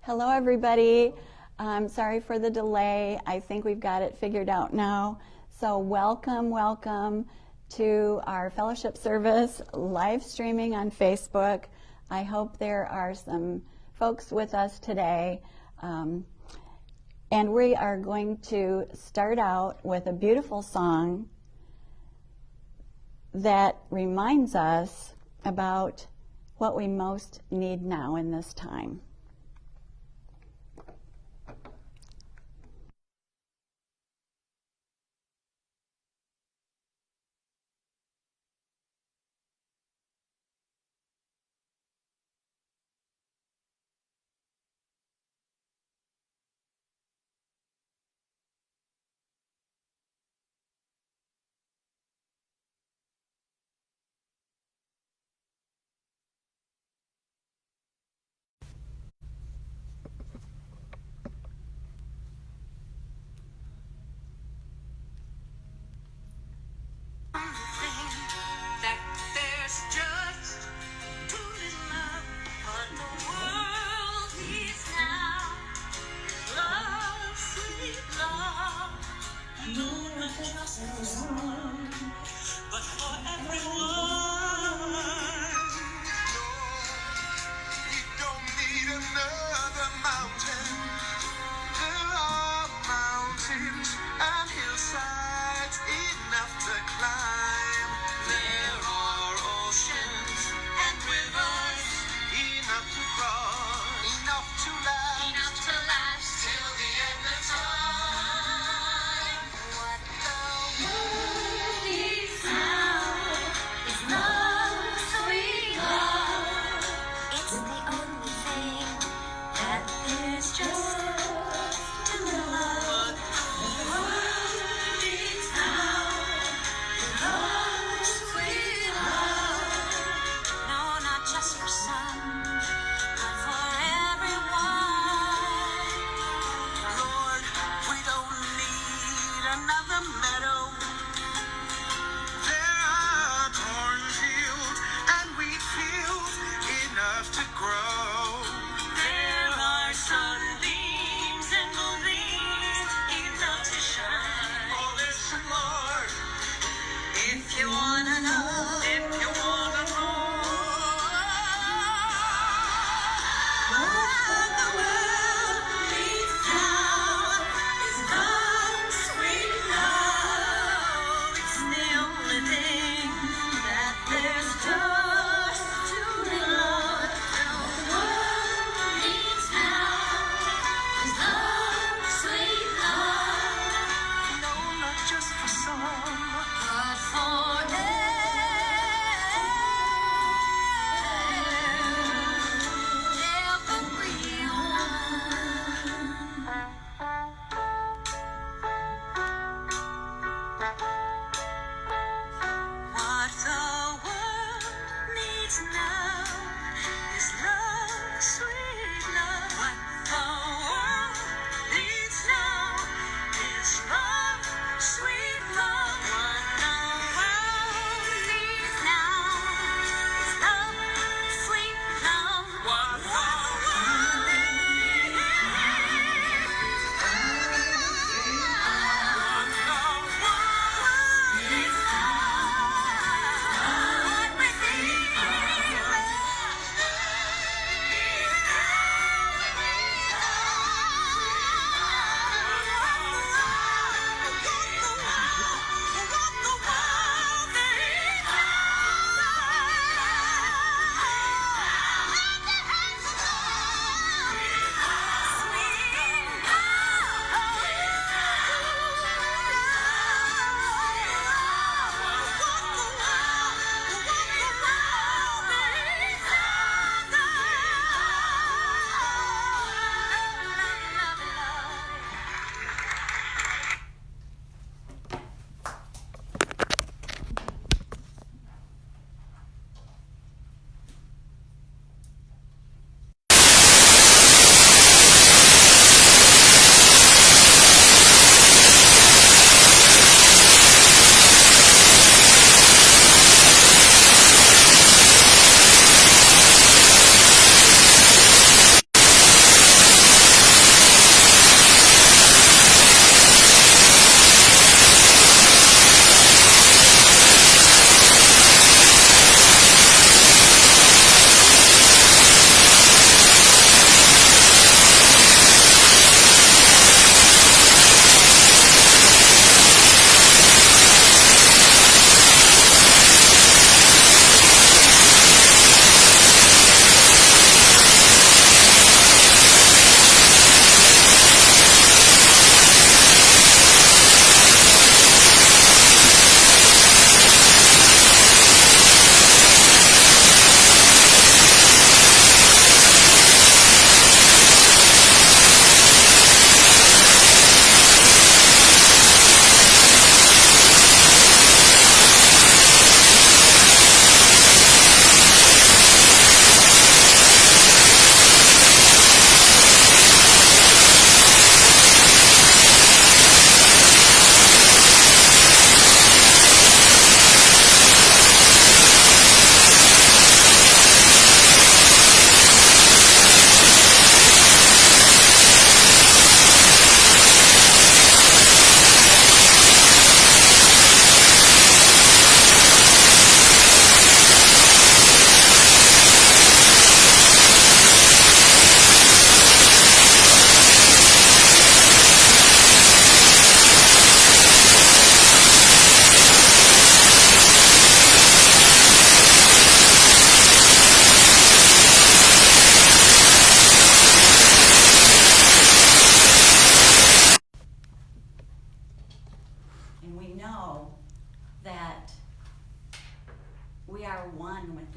Hello, everybody. Sorry for the delay. I think we've got it figured out now. So welcome to our fellowship service live streaming on Facebook. I hope there are some folks with us today. And we are going to start out with a beautiful song that reminds us about what we most need now in this time.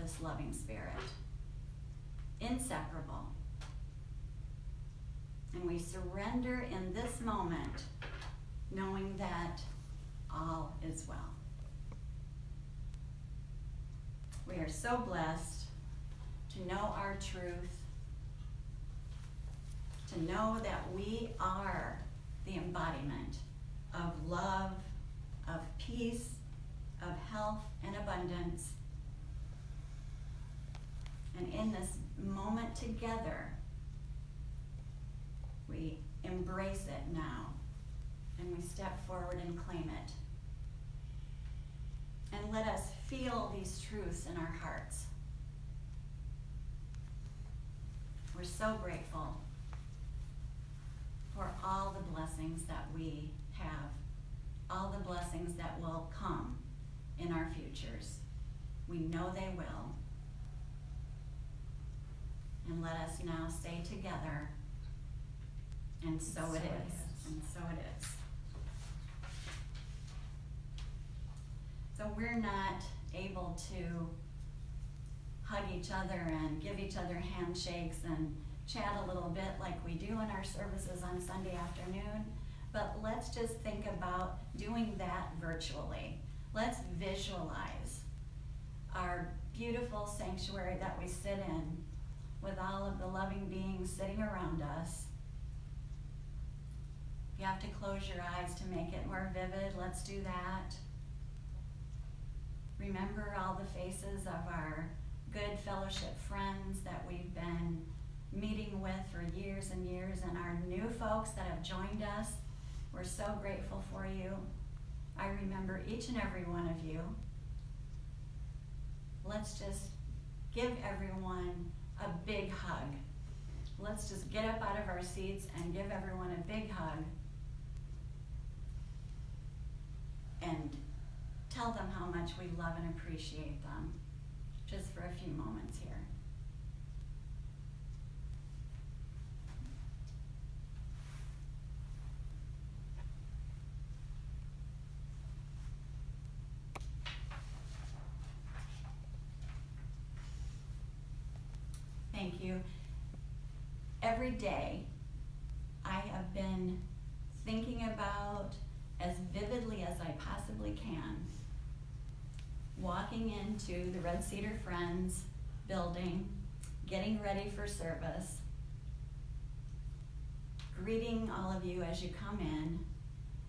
this loving spirit. Inseparable. And we surrender in this moment, knowing that all is well. We are so blessed to know our truth, to know that we are the embodiment of love, of peace, of health and abundance. And in this moment together, we embrace it now, and we step forward and claim it. And let us feel these truths in our hearts. We're so grateful for all the blessings that we have, all the blessings that will come in our futures. We know they will. And let us now stay together. And so it is. And so it is. So we're not able to hug each other and give each other handshakes and chat a little bit like we do in our services on Sunday afternoon, but let's just think about doing that virtually. Let's visualize our beautiful sanctuary that we sit in with all of the loving beings sitting around us. If you have to close your eyes to make it more vivid, let's do that. Remember all the faces of our good fellowship friends that we've been meeting with for years and years, and our new folks that have joined us. We're so grateful for you. I remember each and every one of you. Let's just give everyone a big hug. Let's just get up out of our seats and give everyone a big hug. And tell them how much we love and appreciate them, just for a few moments here. Thank you. Every day, I have been thinking about, as vividly as I possibly can, walking into the Red Cedar Friends building, getting ready for service, greeting all of you as you come in,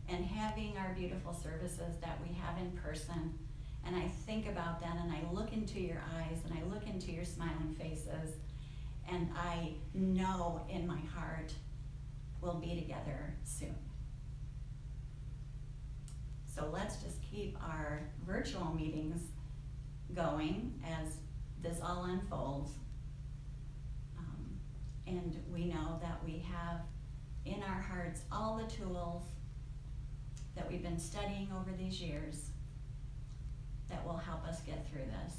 and having our beautiful services that we have in person. And I think about that, and I look into your eyes, and I look into your smiling faces, and I know in my heart we'll be together soon. So let's just keep our virtual meetings going as this all unfolds. And we know that we have in our hearts all the tools that we've been studying over these years that will help us get through this.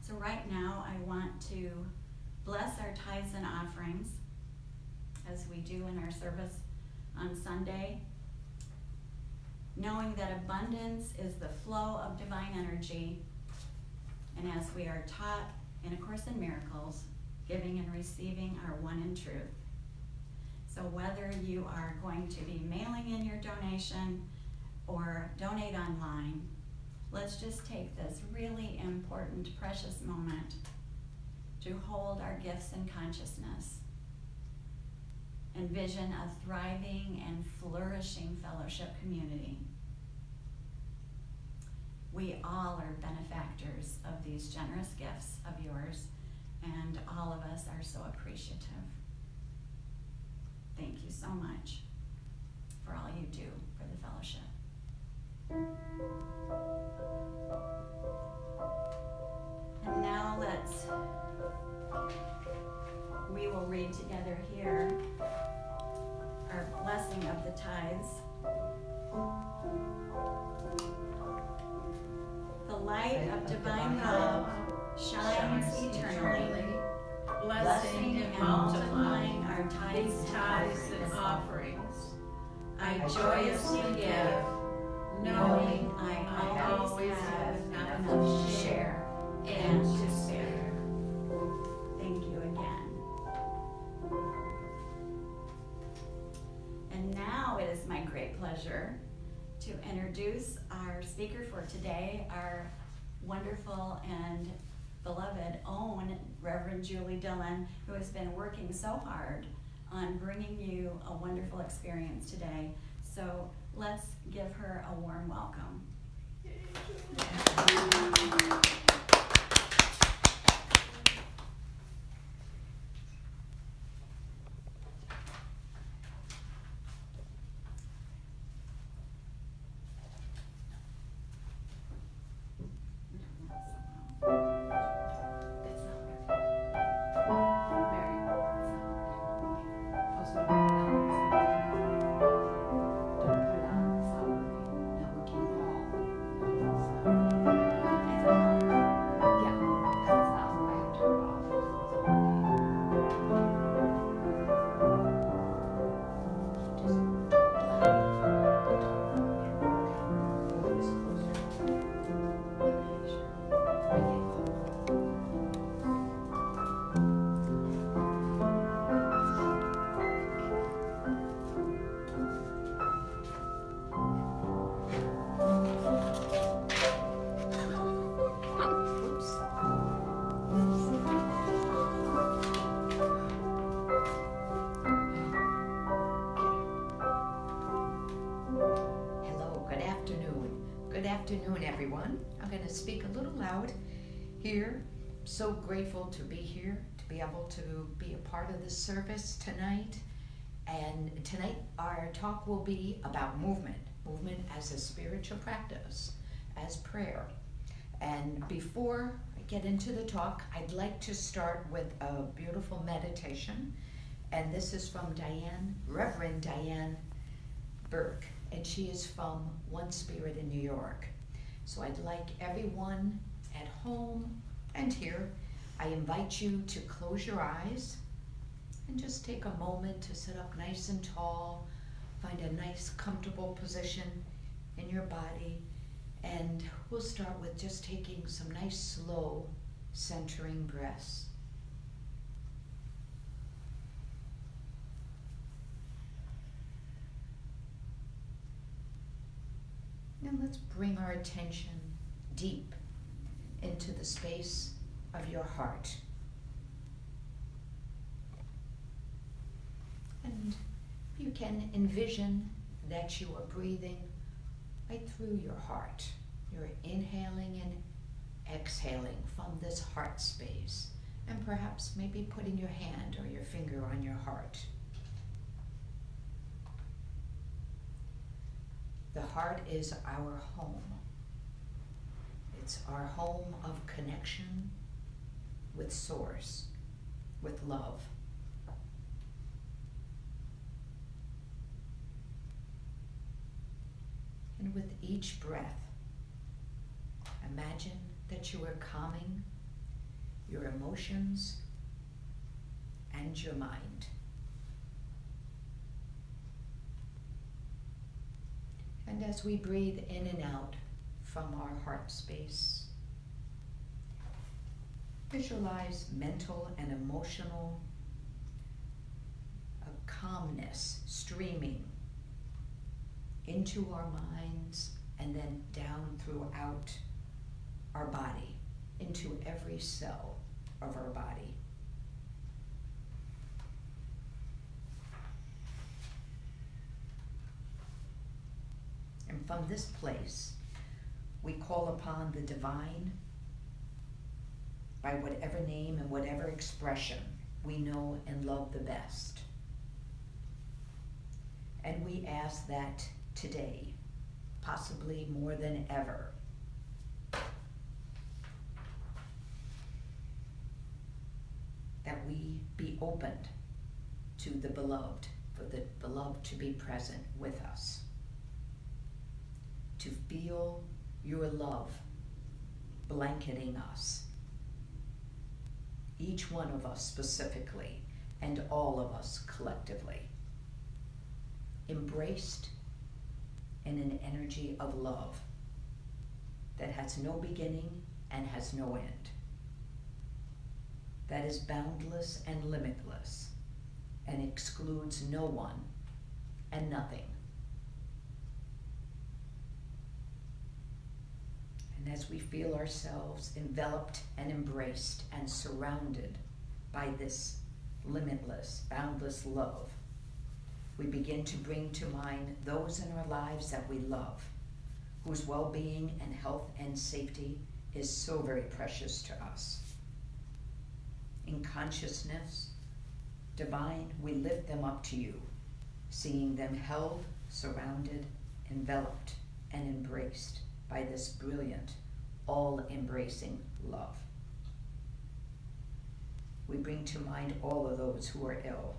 So right now I want to bless our tithes and offerings as we do in our service on Sunday, knowing that abundance is the flow of divine energy, and as we are taught in A Course in Miracles, giving and receiving are one in truth. So whether you are going to be mailing in your donation or donate online, let's just take this really important, precious moment to hold our gifts in consciousness, envision a thriving and flourishing fellowship community. We all are benefactors of these generous gifts of yours, and all of us are so appreciative. Thank you so much for all you do for the fellowship. And now we will read together here our blessing of the tithes. The light of divine love shines eternally, blessing and multiplying our tithes and offerings. I joyously give, knowing I always have enough to share and to spare. Thank you again. And now it is my great pleasure to introduce our speaker for today, our wonderful and beloved own Reverend Julie Dillon, who has been working so hard on bringing you a wonderful experience today. So let's give her a warm welcome. Good afternoon, everyone. I'm going to speak a little loud here. So grateful to be here, to be able to be a part of this service tonight. And tonight our talk will be about movement as a spiritual practice, as prayer. And before I get into the talk, I'd like to start with a beautiful meditation. And this is from Reverend Diane Burke. And she is from One Spirit in New York. So I'd like everyone at home and here, I invite you to close your eyes and just take a moment to sit up nice and tall, find a nice comfortable position in your body, and we'll start with just taking some nice slow centering breaths. Now let's bring our attention deep into the space of your heart. And you can envision that you are breathing right through your heart. You're inhaling and exhaling from this heart space, and perhaps maybe putting your hand or your finger on your heart. The heart is our home. It's our home of connection with Source, with love. And with each breath, imagine that you are calming your emotions and your mind. And as we breathe in and out from our heart space, visualize mental and emotional calmness streaming into our minds and then down throughout our body, into every cell of our body. And from this place, we call upon the divine by whatever name and whatever expression we know and love the best. And we ask that today, possibly more than ever, that we be opened to the beloved, for the beloved to be present with us, to feel your love blanketing us, each one of us specifically, and all of us collectively, embraced in an energy of love that has no beginning and has no end, that is boundless and limitless and excludes no one and nothing. And as we feel ourselves enveloped and embraced and surrounded by this limitless, boundless love, we begin to bring to mind those in our lives that we love, whose well-being and health and safety is so very precious to us. In consciousness, divine, we lift them up to you, seeing them held, surrounded, enveloped, and embraced by this brilliant, all-embracing love. We bring to mind all of those who are ill,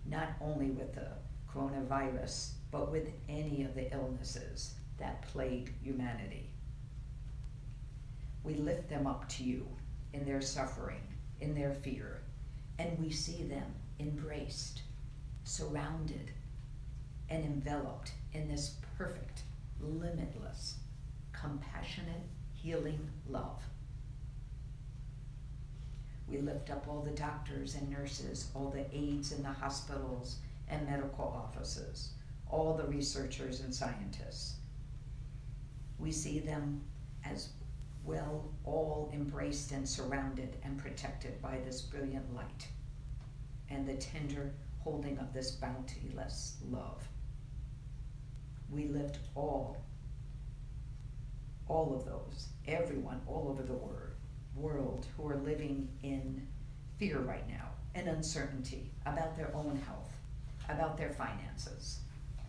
not only with the coronavirus, but with any of the illnesses that plague humanity. We lift them up to you in their suffering, in their fear, and we see them embraced, surrounded, and enveloped in this perfect, limitless, compassionate, healing love. We lift up all the doctors and nurses, all the aides in the hospitals and medical offices, all the researchers and scientists. We see them as well, all embraced and surrounded and protected by this brilliant light and the tender holding of this boundless love. We lift all of those, everyone all over the world who are living in fear right now and uncertainty about their own health, about their finances.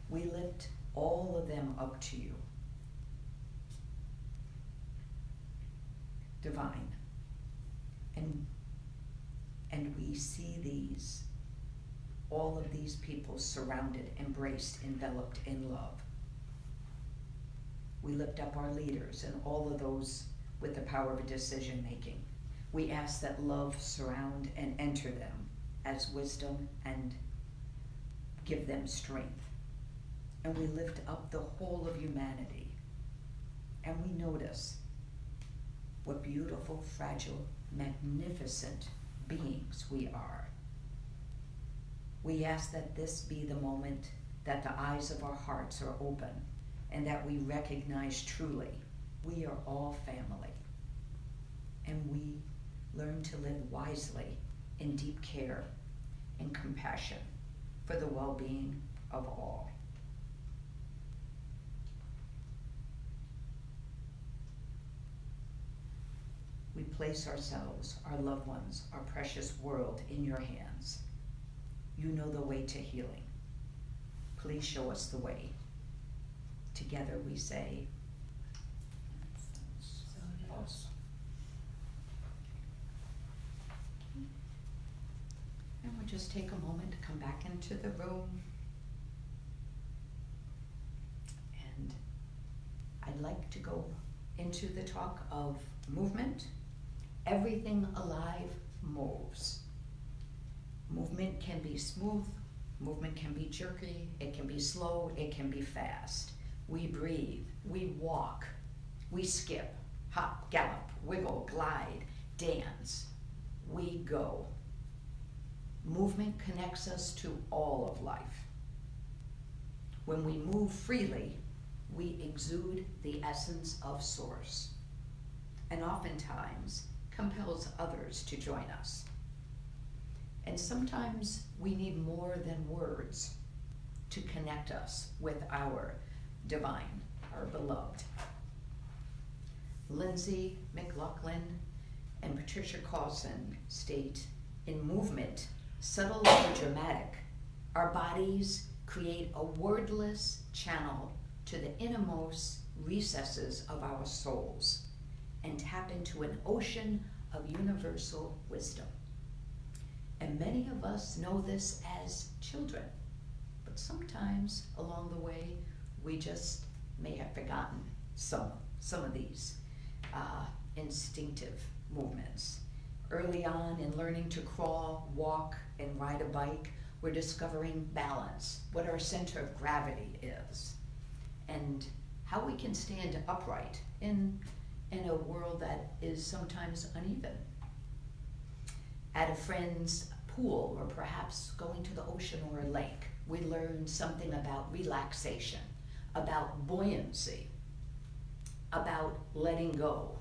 We lift all of them up to you. Divine. And we see all of these people surrounded, embraced, enveloped in love. We lift up our leaders and all of those with the power of decision making. We ask that love surround and enter them as wisdom and give them strength. And we lift up the whole of humanity. And we notice what beautiful, fragile, magnificent beings we are. We ask that this be the moment that the eyes of our hearts are open and that we recognize truly we are all family. And we learn to live wisely in deep care and compassion for the well-being of all. We place ourselves, our loved ones, our precious world in your hands. You know the way to healing. Please show us the way. Together we say, and we'll just take a moment to come back into the room. And I'd like to go into the talk of movement. Everything alive moves. Movement can be smooth, movement can be jerky, it can be slow, it can be fast. We breathe, we walk, we skip, hop, gallop, wiggle, glide, dance. We go. Movement connects us to all of life. When we move freely, we exude the essence of Source, and oftentimes compels others to join us. And sometimes we need more than words to connect us with our divine, our beloved. Lindsay McLaughlin and Patricia Carlson state, in movement, subtle and dramatic, our bodies create a wordless channel to the innermost recesses of our souls and tap into an ocean of universal wisdom. And many of us know this as children, but sometimes along the way, we just may have forgotten some of these instinctive movements. Early on in learning to crawl, walk, and ride a bike, we're discovering balance, what our center of gravity is. and how we can stand upright in a world that is sometimes uneven. At a friend's pool, or perhaps going to the ocean or a lake, we learn something about relaxation, about buoyancy, about letting go,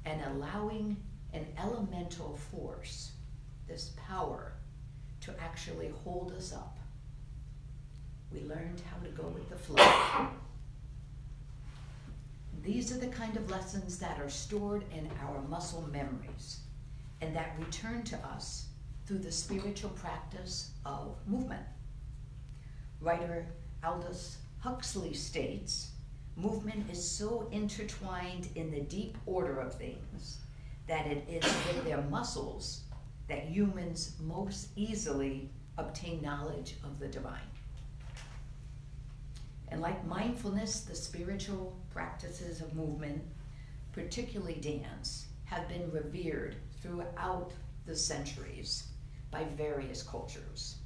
and allowing an elemental force, this power, to actually hold us up. We learned how to go with the flow. These are the kind of lessons that are stored in our muscle memories and that return to us through the spiritual practice of movement. Writer Aldous Huxley states, movement is so intertwined in the deep order of things that it is with their muscles that humans most easily obtain knowledge of the divine. And like mindfulness, the spiritual practices of movement, particularly dance, have been revered throughout the centuries by various cultures.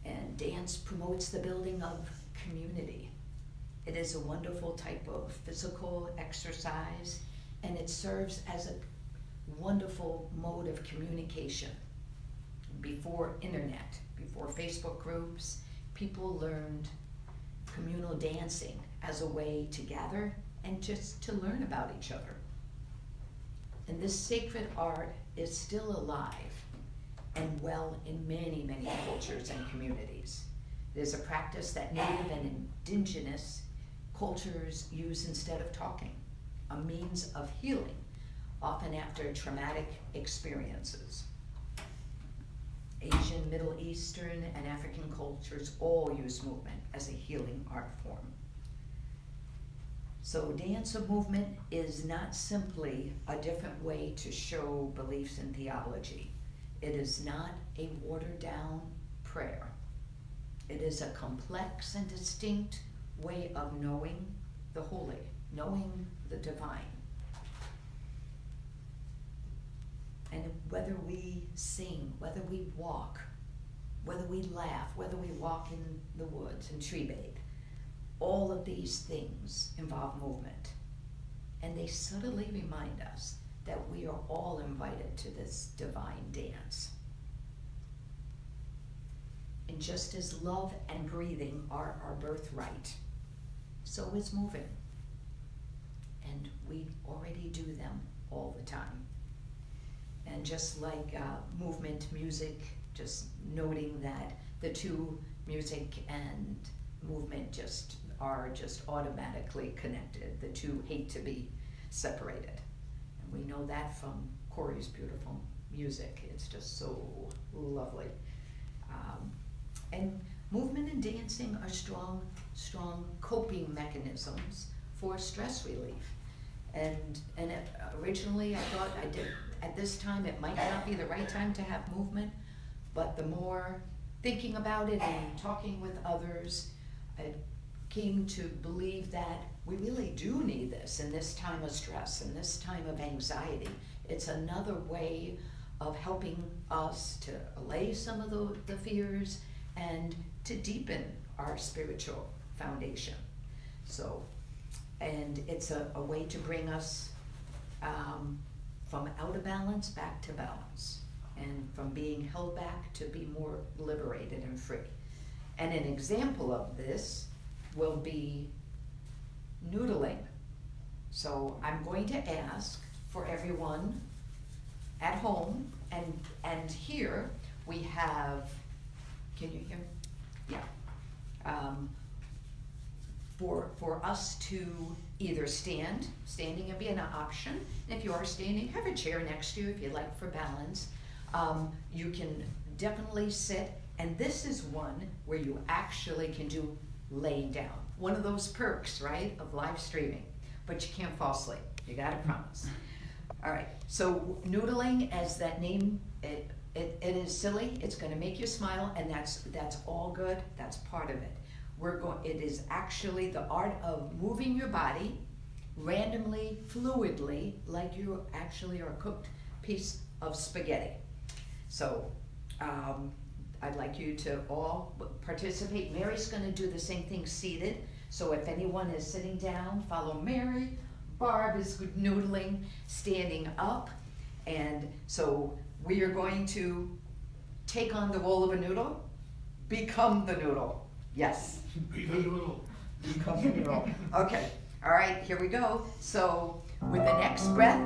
And dance promotes the building of community. It is a wonderful type of physical exercise, and it serves as a wonderful mode of communication. Before internet, before Facebook groups, people learned communal dancing as a way to gather and just to learn about each other. And this sacred art is still alive and well in many, many cultures and communities. It is a practice that native and indigenous cultures use instead of talking, a means of healing, often after traumatic experiences. Asian, Middle Eastern, and African cultures all use movement as a healing art form. So dance of movement is not simply a different way to show beliefs in theology. It is not a watered down prayer. It is a complex and distinct way of knowing the holy, knowing the divine. And whether we sing, whether we walk, whether we laugh, whether we walk in the woods and tree bathe, all of these things involve movement. And they subtly remind us that we are all invited to this divine dance. And just as love and breathing are our birthright, so is moving. And we already do them all the time. And just like movement, music, just noting that the two, music and movement, are just automatically connected. The two hate to be separated. And we know that from Corey's beautiful music. It's just so lovely. And movement and dancing are strong coping mechanisms for stress relief. And originally I thought at this time it might not be the right time to have movement, but the more thinking about it and talking with others, I came to believe that we really do need this in this time of stress, in this time of anxiety. It's another way of helping us to allay some of the fears and to deepen our spiritual foundation. So, and it's a way to bring us from out of balance back to balance, and from being held back to be more liberated and free. And an example of this will be noodling. So I'm going to ask for everyone at home, and here we have, can you hear? Yeah. For us to either standing would be an option. And if you are standing, have a chair next to you if you like for balance. You can definitely sit, and this is one where you actually can do laying down. One of those perks, right, of live streaming, but you can't fall asleep. You gotta promise. All right, so noodling, as that name, it is silly. It's gonna make you smile, and that's all good. That's part of it. It is actually the art of moving your body randomly, fluidly, like you actually are a cooked piece of spaghetti. So I'd like you to all participate. Mary's going to do the same thing seated, So if anyone is sitting down, follow Mary. Barb is noodling, standing up. And so we are going to take on the role of a noodle, become the noodle. Yes. Be the noodle. Become the noodle. Okay. All right, here we go. So with the next breath,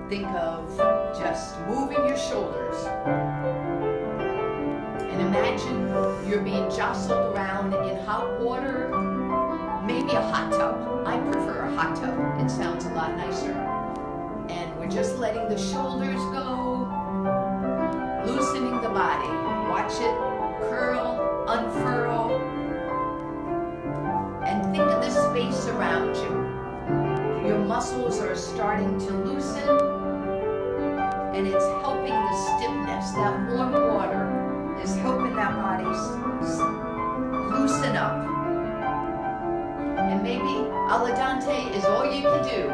think of just moving your shoulders. And imagine you're being jostled around in hot water, maybe a hot tub. I prefer a hot tub. It sounds a lot nicer. And we're just letting the shoulders go, loosening the body. Watch it curl, unfurl, and think of the space around you. Your muscles are starting to loosen, and it's helping the stiffness. That warm water is helping that body loosen up. And maybe al dente is all you can do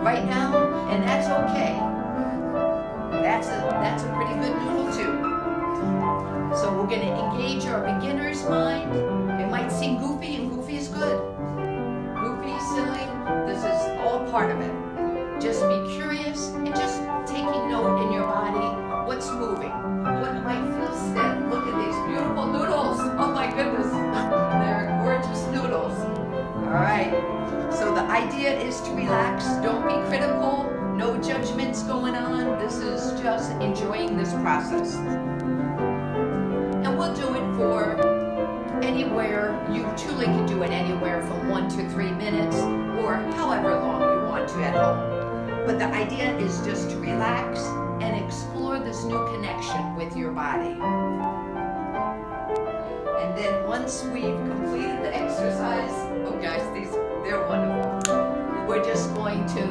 right now, and that's okay. That's a pretty good noodle too. So we're going to engage our beginner's mind. It might seem goofy, and goofy is good. Goofy, silly, this is all part of it. Just be curious and just taking note in your body what's moving, what might feel stiff. Look at these beautiful noodles. Oh my goodness, they're gorgeous noodles. All right, so the idea is to relax. Don't be critical. No judgments going on. This is just enjoying this process. And we'll do it for anywhere. You truly can do it anywhere from 1 to 3 minutes or however long you want to at home. But the idea is just to relax and explore this new connection with your body. And then once we've completed the exercise, oh guys, they're wonderful. We're just going to,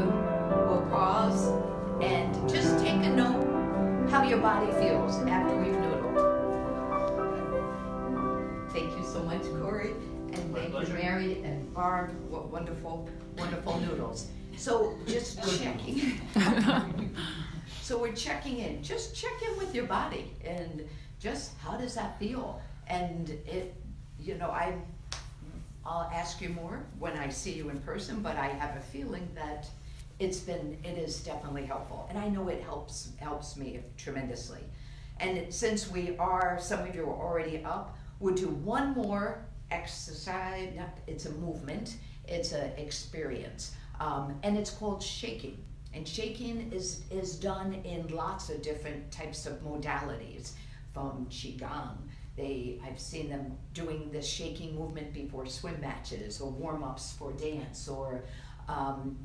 we'll pause and just take a note how your body feels after we've noodled. Thank you so much, Corey, and thank you, Mary and Barb. What wonderful, wonderful noodles. So just checking. So we're checking in. Just check in with your body and just how does that feel? And it, you know, I'll ask you more when I see you in person, but I have a feeling that it is definitely helpful. And I know it helps me tremendously. And since some of you are already up, we'll do one more exercise. It's a movement, it's an experience. And it's called shaking. And shaking is done in lots of different types of modalities, from Qigong. I've seen them doing this shaking movement before swim matches or warm-ups for dance or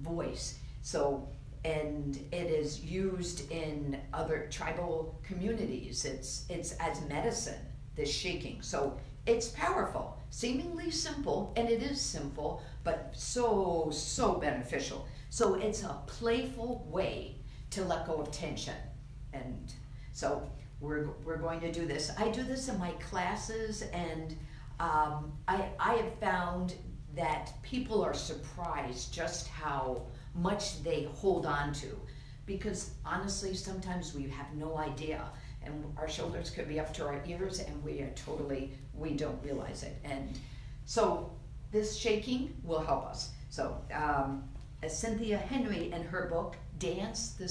voice. So, and it is used in other tribal communities. It's as medicine, this shaking. So it's powerful, seemingly simple, and it is simple, but so beneficial. So it's a playful way to let go of tension. And so we're going to do this. I do this in my classes, and I have found that people are surprised just how much they hold on to, because honestly sometimes we have no idea, and our shoulders could be up to our ears and we don't realize it. And so this shaking will help us. So Cynthia Henry in her book Dance the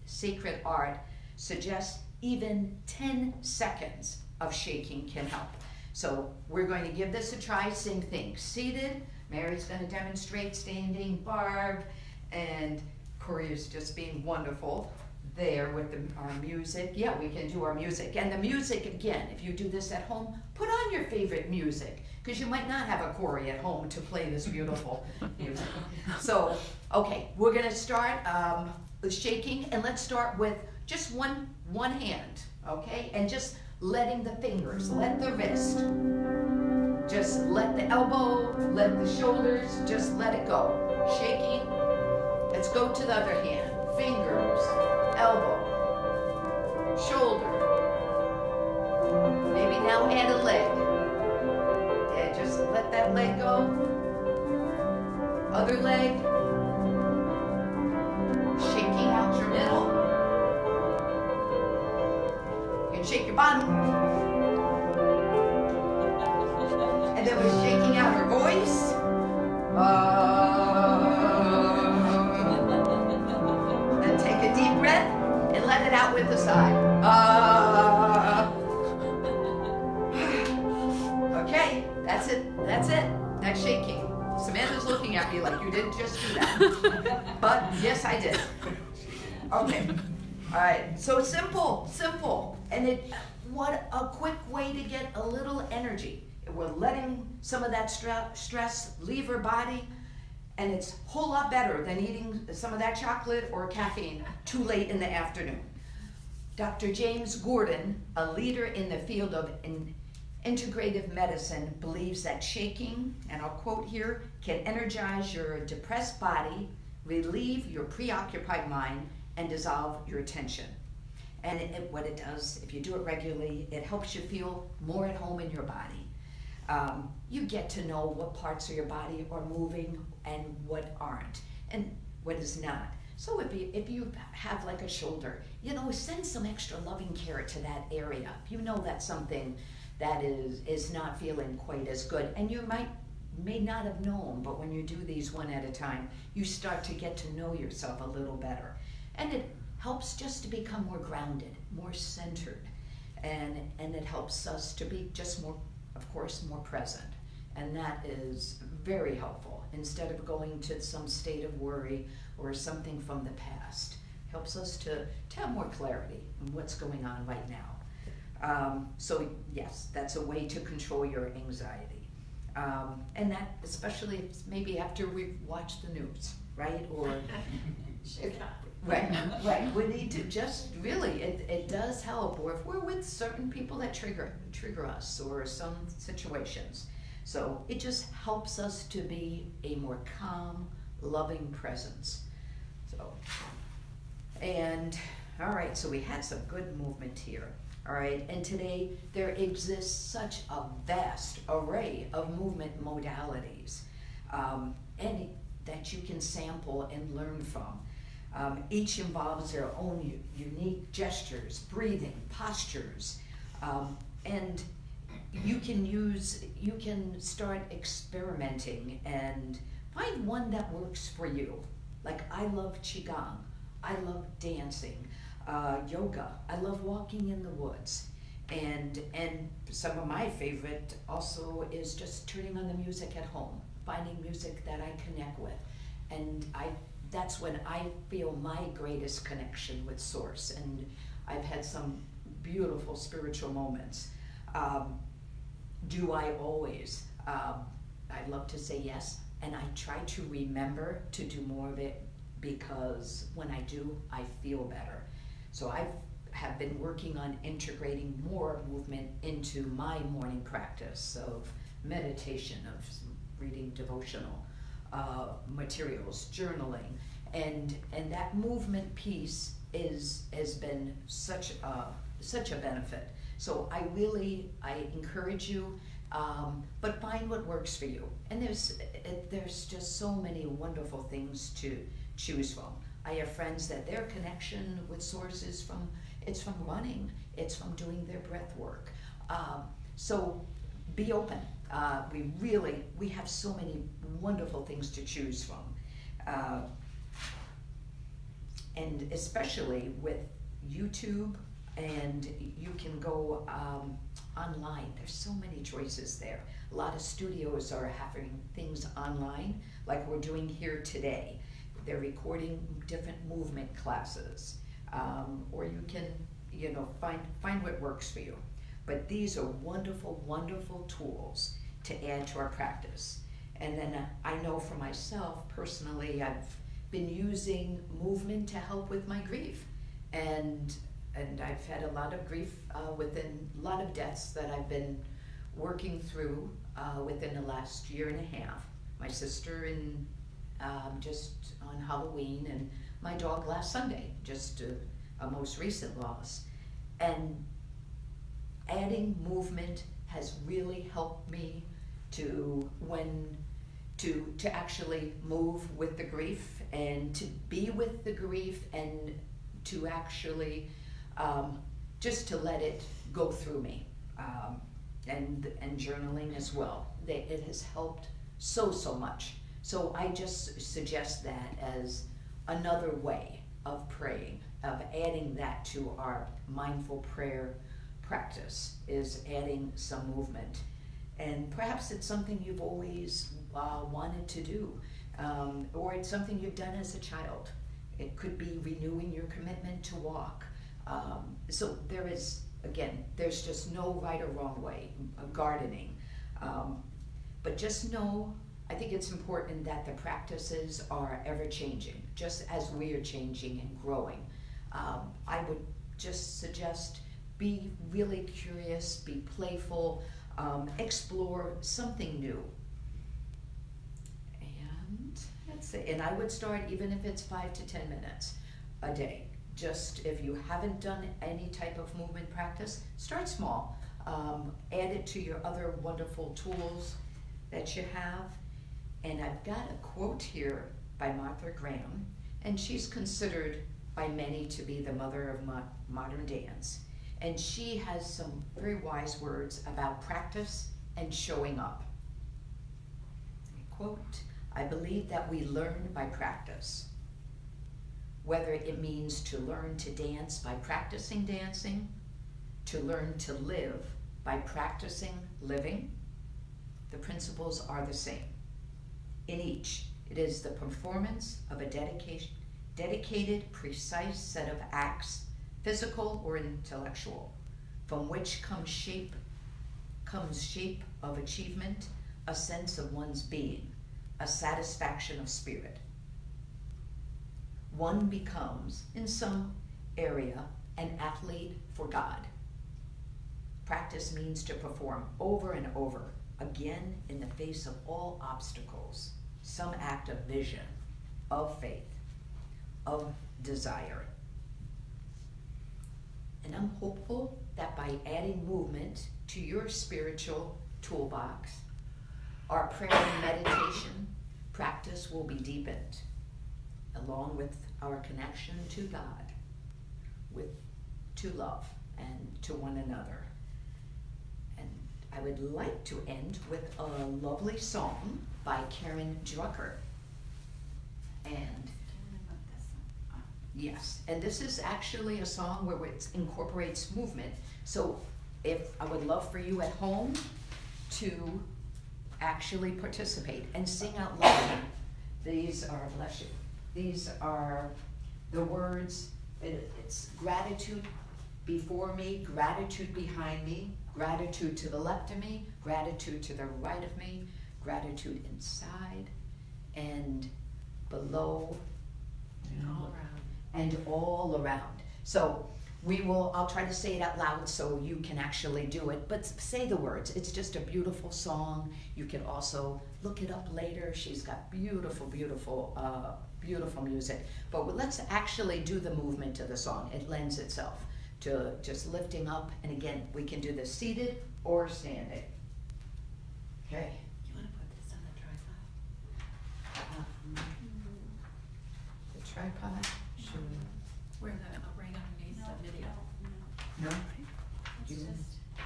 Sacred Art suggests even 10 seconds of shaking can help. So we're going to give this a try. Same thing, seated. Mary's going to demonstrate standing, Barb, and Corey is just being wonderful there with our music. Yeah, we can do our music. And the music, again, if you do this at home, put on your favorite music, because you might not have a Corey at home to play this beautiful music. So, okay, we're going to start shaking, and let's start with just one hand, okay? And just letting the fingers, let the wrist, just let the elbow, let the shoulders, just let it go. Shaking. Let's go to the other hand. Fingers, elbow, shoulder. Maybe now add a leg. Yeah, just let that leg go. Other leg. Shaking out your middle. You can shake your bottom. And then we're shaking out our voice. Then take a deep breath and let it out with a sigh. Okay, that's it. That's it. That's shaking. Samantha's looking at me like you didn't just do that. But yes, I did. Okay. All right. So simple. And what a quick way to get a little energy. We're letting some of that stress leave our body, and it's a whole lot better than eating some of that chocolate or caffeine too late in the afternoon. Dr. James Gordon, a leader in the field of integrative medicine, believes that shaking, and I'll quote here, can energize your depressed body, relieve your preoccupied mind, and dissolve your tension. And what it does, if you do it regularly, it helps you feel more at home in your body. You get to know what parts of your body are moving and what aren't, and what is not. So if you have like a shoulder, send some extra loving care to that area. If you know that's something that is not feeling quite as good, and you may not have known, but when you do these one at a time, you start to get to know yourself a little better. And it helps just to become more grounded, more centered, and it helps us to be just more, of course, more present. And that is very helpful. Instead of going to some state of worry or something from the past, helps us to have more clarity in what's going on right now. So yes, that's a way to control your anxiety. And that, especially maybe after we've watched the news, right? Or right. We need to just really, it does help. Or if we're with certain people that trigger us, or some situations. So it just helps us to be a more calm, loving presence. So, and all right, so we had some good movement here. All right, and today there exists such a vast array of movement modalities, and that you can sample and learn from. Each involves their own unique gestures, breathing, postures, and you can start experimenting and find one that works for you. Like, I love Qigong, I love dancing, yoga, I love walking in the woods, and some of my favorite also is just turning on the music at home, finding music that I connect with, and that's when I feel my greatest connection with Source, and I've had some beautiful spiritual moments. Do I always? I'd love to say yes, and I try to remember to do more of it, because when I do, I feel better. So I have been working on integrating more movement into my morning practice of meditation, of reading devotional materials, journaling, and that movement piece has been such a benefit. So I encourage you, but find what works for you. And there's just so many wonderful things to choose from. I have friends that their connection with Source is from running, it's from doing their breath work. So be open. We have so many wonderful things to choose from. And especially with YouTube, and you can go online. There's so many choices there. A lot of studios are having things online, like we're doing here today. They're recording different movement classes, or you can, find what works for you. But these are wonderful, wonderful tools to add to our practice. And then I know for myself personally, I've been using movement to help with my grief, and I've had a lot of grief within a lot of deaths that I've been working through within the last year and a half. My sister in just on Halloween, and my dog last Sunday, just a most recent loss. And adding movement has really helped me to actually move with the grief, and to be with the grief, and to actually just to let it go through me, and journaling as well. It has helped so much So I just suggest that as another way of praying, of adding that to our mindful prayer practice, is adding some movement. And perhaps it's something you've always wanted to do, or it's something you've done as a child. It could be renewing your commitment to walk. So there is, again, there's just no right or wrong way of gardening. But just know, I think it's important that the practices are ever changing, just as we are changing and growing. I would just suggest be really curious, be playful, explore something new. And that's it. And I would start, even if it's 5 to 10 minutes a day. Just if you haven't done any type of movement practice, start small. Add it to your other wonderful tools that you have. And I've got a quote here by Martha Graham, and she's considered by many to be the mother of modern dance. And she has some very wise words about practice and showing up. Quote, "I believe that we learn by practice. Whether it means to learn to dance by practicing dancing, to learn to live by practicing living, the principles are the same. In each, it is the performance of a dedicated, precise set of acts, physical or intellectual, from which comes shape of achievement, a sense of one's being, a satisfaction of spirit. One becomes, in some area, an athlete for God. Practice means to perform over and over, again in the face of all obstacles, some act of vision, of faith, of desire." And I'm hopeful that by adding movement to your spiritual toolbox, our prayer and meditation practice will be deepened, along with our connection to God, to love, and to one another. And I would like to end with a lovely song by Karen Drucker. And yes, and this is actually a song where it incorporates movement. So I would love for you at home to actually participate and sing out loud. These are, bless you, these are the words. It's gratitude before me, gratitude behind me, gratitude to the left of me, gratitude to the right of me, gratitude inside and below and all around. So I'll try to say it out loud so you can actually do it, but say the words. It's just a beautiful song. You can also look it up later. She's got beautiful, beautiful, beautiful music. But let's actually do the movement of the song. It lends itself to just lifting up. And again, we can do this seated or standing. Okay. You want to put this on the tripod? The tripod. Should we? Where right underneath the video. No?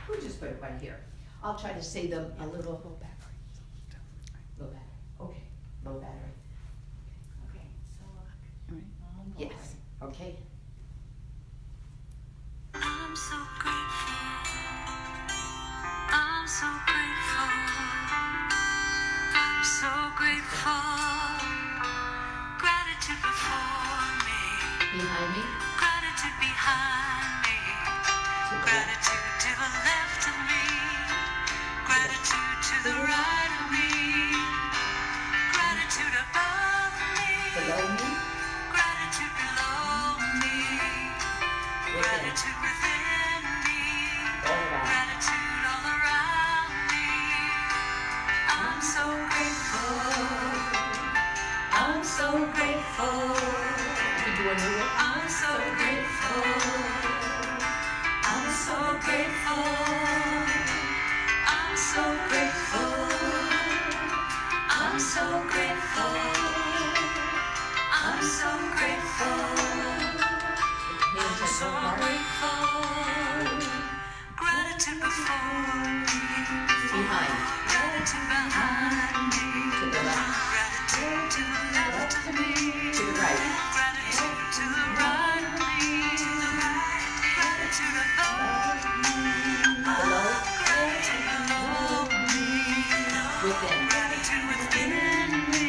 We'll just put it right here. I'll try to say them a little. Low battery. Okay. Low battery. Okay, so Yes. Okay. I'm so grateful. I'm so grateful. I'm so grateful. Gratitude before me. Behind me. Gratitude behind me. Gratitude to the left of me. Gratitude to the right of me. Gratitude above me. Below me. Gratitude below me. Gratitude within me. All around. Gratitude all around me. I'm so grateful. I'm so grateful. You do a new one? I'm so grateful. I'm so grateful. I'm so grateful. I'm so grateful. I'm so grateful. Hands I'm so at both hearts. grateful. Gratitude before me. Behind. Gratitude behind me. To the left. Gratitude to the left of me. To the right. Gratitude to the right of me. Gratitude above me. Below. Gratitude below me. Within. Gratitude within me.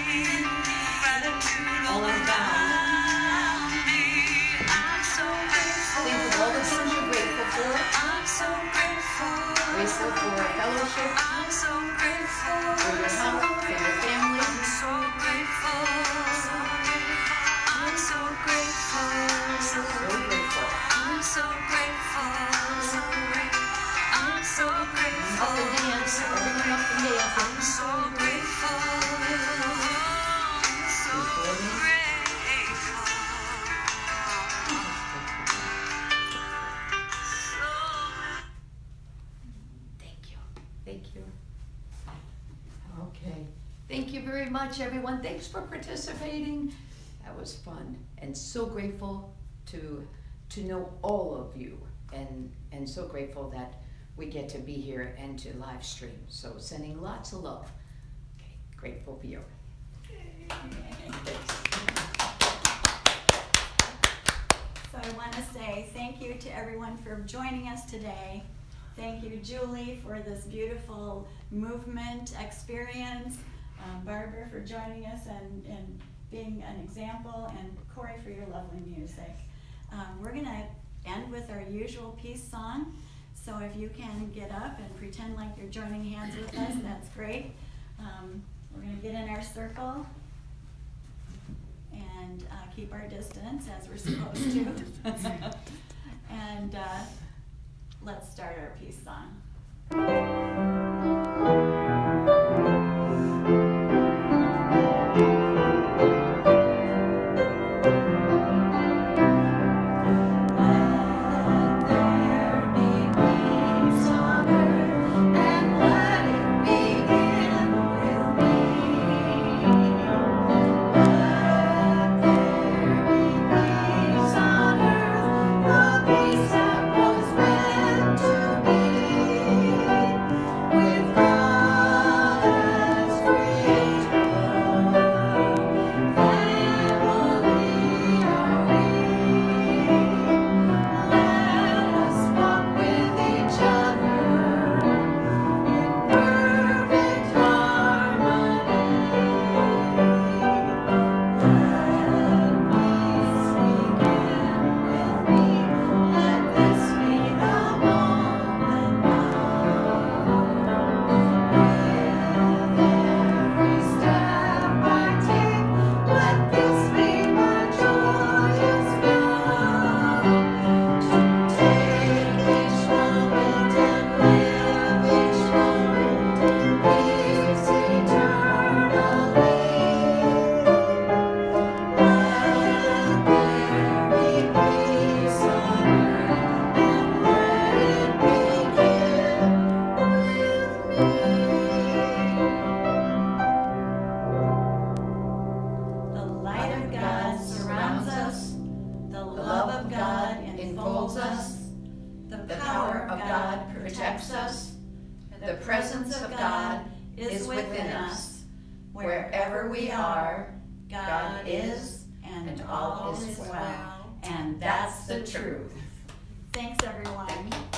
Gratitude all around me. I'm so grateful. Think of all the things you're grateful for. I'm so grateful. Grateful for a fellowship, I'm so grateful. for your health, for your family. I'm so grateful. I'm so grateful. So grateful. I'm so grateful. I'm so grateful. Up and dance. Everyone up and dance. I'm so grateful. So grateful. Thank you. Thank you. Okay. Thank you very much, everyone. Thanks for participating. That was fun. And so grateful to know all of you. And so grateful that we get to be here and to live stream. So sending lots of love. Okay. Grateful for you. Thanks. So I want to say thank you to everyone for joining us today. Thank you, Julie, for this beautiful movement experience. Barbara for joining us and being an example, and Corey for your lovely music. We're going to end with our usual peace song. So if you can get up and pretend like you're joining hands with us, that's great. We're going to get in our circle and keep our distance as we're supposed to. And let's start our peace song. The presence of God is within us. Wherever we are, God is, and all is well. And that's the truth. Thanks, everyone. Thank you.